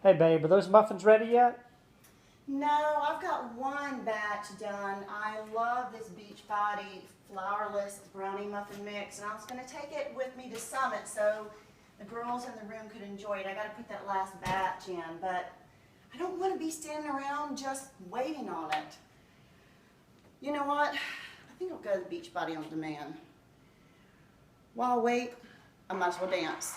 Hey babe, are those muffins ready yet? No, I've got one batch done. I love this Beachbody flourless brownie muffin mix, and I was going to take it with me to Summit so the girls in the room could enjoy it. I got to put that last batch in, but I don't want to be standing around just waiting on it. You know what? I think I'll go to Beachbody on demand. While I wait, I might as well dance.